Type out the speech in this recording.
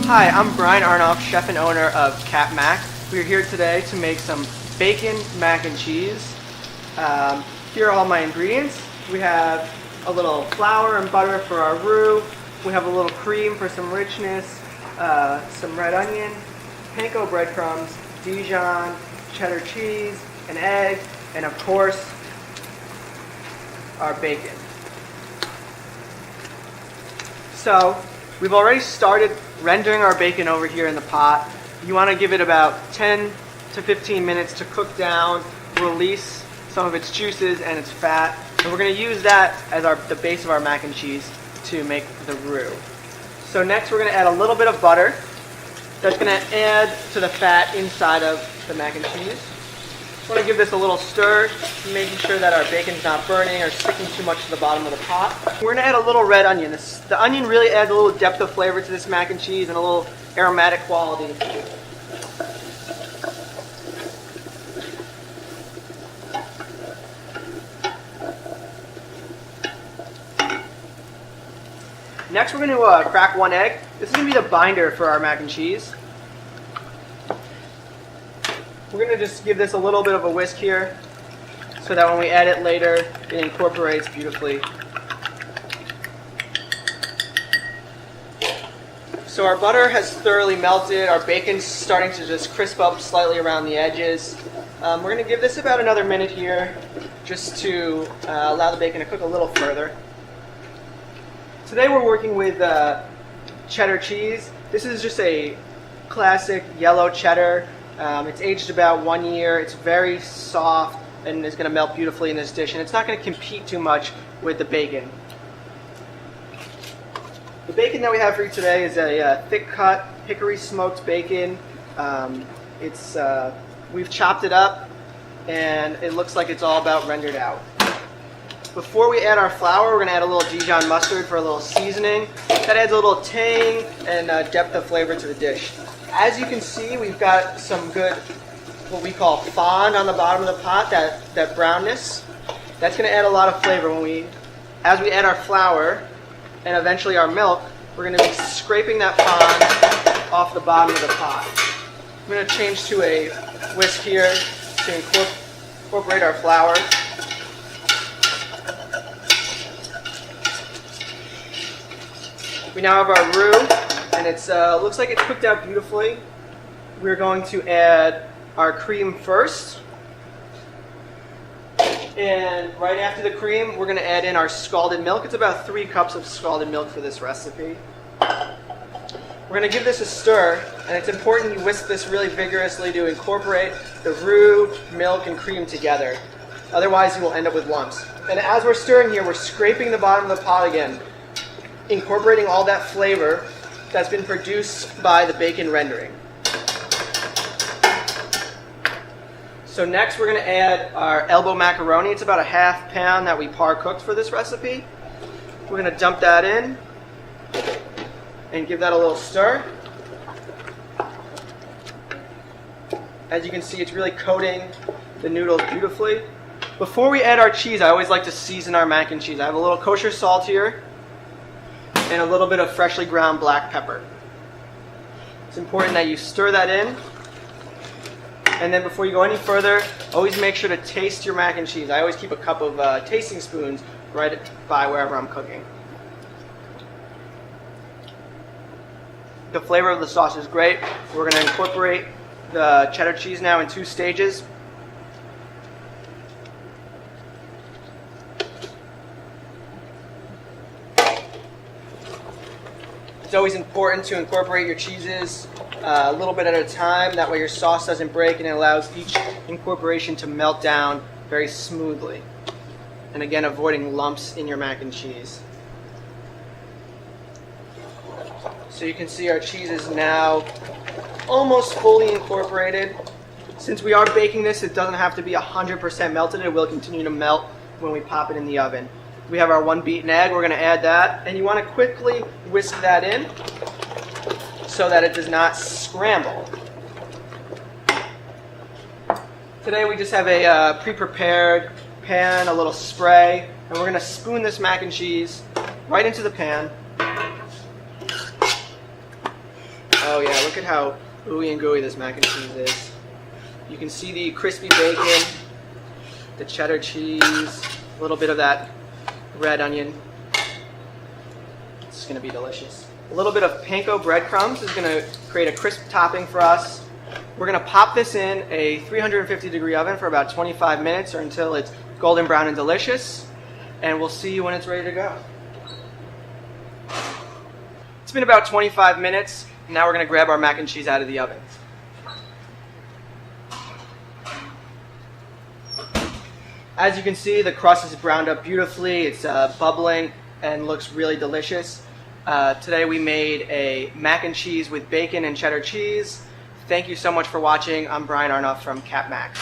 Hi, I'm Brian Arnoff, chef and owner of CapMac. We're here today to make some bacon mac and cheese. Here are all my ingredients. We have a little flour and butter for our roux. We have a little cream for some richness, some red onion, panko breadcrumbs, Dijon, cheddar cheese, an egg, and of course, our bacon. So, we've already started rendering our bacon over here in the pot. You want to give it about 10 to 15 minutes to cook down, release some of its juices and its fat. And we're going to use that as the base of our mac and cheese to make the roux. So next we're going to add a little bit of butter. That's going to add to the fat inside of the mac and cheese. I want to give this a little stir, making sure that our bacon's not burning or sticking too much to the bottom of the pot. We're going to add a little red onion. The onion really adds a little depth of flavor to this mac and cheese and a little aromatic quality. Next we're going to crack one egg. This is going to be the binder for our mac and cheese. We're going to just give this a little bit of a whisk here so that when we add it later, it incorporates beautifully. So our butter has thoroughly melted. Our bacon's starting to just crisp up slightly around the edges. We're going to give this about another minute here just to allow the bacon to cook a little further. Today we're working with cheddar cheese. This is just a classic yellow cheddar. It's aged about 1 year. It's very soft and is going to melt beautifully in this dish, and it's not going to compete too much with the bacon. The bacon that we have for you today is a thick cut hickory smoked bacon. We've chopped it up and it looks like it's all about rendered out. Before we add our flour, we're going to add a little Dijon mustard for a little seasoning. That adds a little tang and depth of flavor to the dish. As you can see, we've got some good, what we call fond on the bottom of the pot, that brownness. That's going to add a lot of flavor. As we add our flour and eventually our milk, we're going to be scraping that fond off the bottom of the pot. I'm going to change to a whisk here to incorporate our flour. We now have our roux, and it looks like it's cooked out beautifully. We're going to add our cream first. And right after the cream, we're going to add in our scalded milk. It's about 3 cups of scalded milk for this recipe. We're going to give this a stir, and it's important you whisk this really vigorously to incorporate the roux, milk, and cream together. Otherwise, you will end up with lumps. And as we're stirring here, we're scraping the bottom of the pot again, incorporating all that flavor that's been produced by the bacon rendering. So next we're going to add our elbow macaroni. It's about a ½ pound that we par cooked for this recipe. We're going to dump that in and give that a little stir. As you can see, it's really coating the noodles beautifully. Before we add our cheese, I always like to season our mac and cheese. I have a little kosher salt here and a little bit of freshly ground black pepper. It's important that you stir that in. And then before you go any further, always make sure to taste your mac and cheese. I always keep a cup of tasting spoons right by wherever I'm cooking. The flavor of the sauce is great. We're going to incorporate the cheddar cheese now in 2 stages. It's always important to incorporate your cheeses a little bit at a time. That way your sauce doesn't break and it allows each incorporation to melt down very smoothly. And again, avoiding lumps in your mac and cheese. So you can see our cheese is now almost fully incorporated. Since we are baking this, it doesn't have to be 100% melted. It will continue to melt when we pop it in the oven. We have our 1 beaten egg. We're going to add that, and you want to quickly whisk that in so that it does not scramble. Today we just have a pre-prepared pan, a little spray, and we're going to spoon this mac and cheese right into the pan. yeah, look at how ooey and gooey this mac and cheese is. You can see the crispy bacon, the cheddar cheese, a little bit of that red onion. It's going to be delicious. A little bit of panko breadcrumbs is going to create a crisp topping for us. We're going to pop this in a 350-degree oven for about 25 minutes or until it's golden brown and delicious. And we'll see you when it's ready to go. It's been about 25 minutes. Now we're going to grab our mac and cheese out of the oven. As you can see, the crust is browned up beautifully. It's bubbling and looks really delicious. Today we made a mac and cheese with bacon and cheddar cheese. Thank you so much for watching. I'm Brian Arnoff from CapMac.